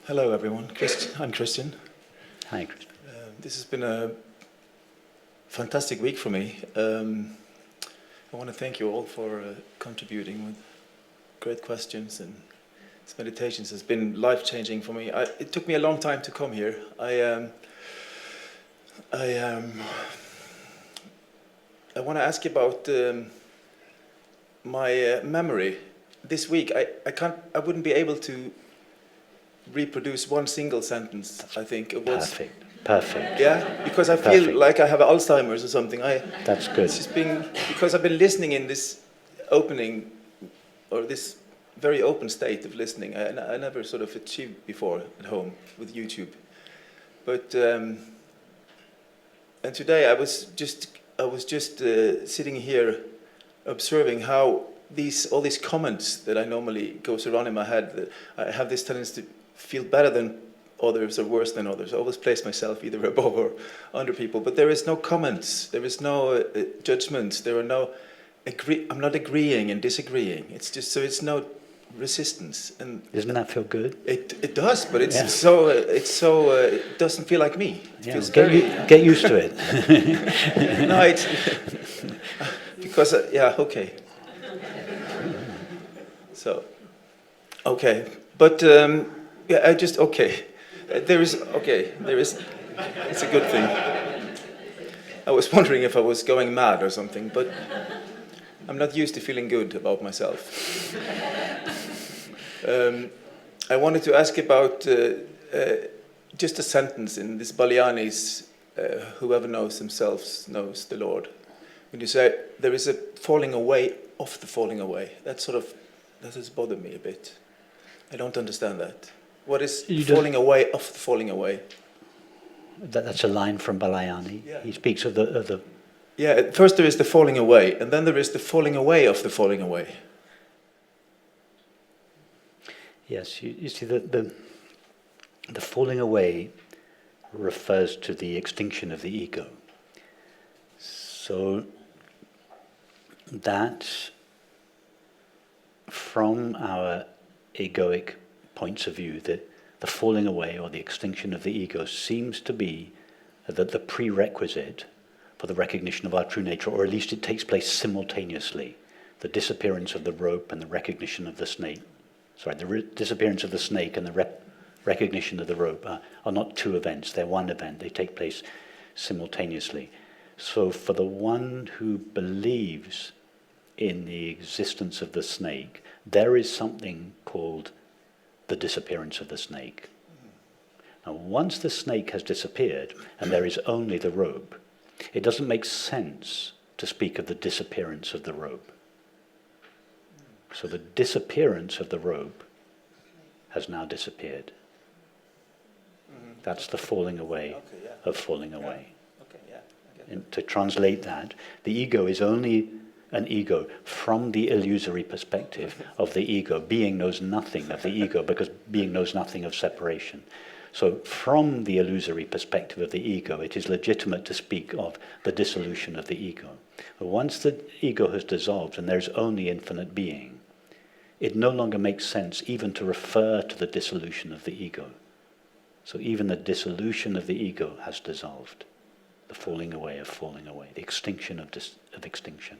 Hello, everyone. I'm Christian. Hi, Christian. This has been a fantastic week for me. I want to thank you all for contributing with great questions, and this meditations has been life-changing for me. It took me a long time to come here. I want to ask you about my memory. This week, I wouldn't be able to reproduce one single sentence. I think it was perfect. Yeah, because I feel like I have Alzheimer's or something. That's good. It's just because I've been listening in this opening, or this very open state of listening. I never sort of achieved before at home with YouTube, but and today I was just sitting here observing how all these comments that I normally goes around in my head, that I have this tendency to feel better than others or worse than others. I always place myself either above or under people, but there is no comments, there is no judgments, there are no I'm not agreeing and disagreeing. It's just so it's no resistance. And doesn't that feel good? It does, but it doesn't feel like me. It feels get used to it. No, it's because okay. So, okay, but there is. It's a good thing. I was wondering if I was going mad or something, but I'm not used to feeling good about myself. I wanted to ask about just a sentence in this Balyani's "Whoever knows themselves knows the Lord." When you say there is a falling away of the falling away, that has bothered me a bit. I don't understand that. What is falling away of the falling away? That's a line from Balyani. Yeah. He speaks of the. Yeah. First there is the falling away, and then there is the falling away of the falling away. Yes, you see the falling away refers to the extinction of the ego. So that, from our egoic points of view, the falling away or the extinction of the ego seems to be the prerequisite for the recognition of our true nature, or at least it takes place simultaneously. The disappearance of the rope and the recognition of the snake. The disappearance of the snake and the recognition of the rope are not two events, they're one event. They take place simultaneously. So for the one who believes in the existence of the snake, there is something called the disappearance of the snake. Now, once the snake has disappeared and there is only the rope, it doesn't make sense to speak of the disappearance of the rope. So the disappearance of the rope has now disappeared. That's the falling away of falling away. And to translate that, the ego is only an ego from the illusory perspective of the ego. Being knows nothing of the ego because being knows nothing of separation. So from the illusory perspective of the ego, it is legitimate to speak of the dissolution of the ego. But once the ego has dissolved and there's only infinite being, it no longer makes sense even to refer to the dissolution of the ego. So even the dissolution of the ego has dissolved. The falling away of falling away, the extinction of extinction.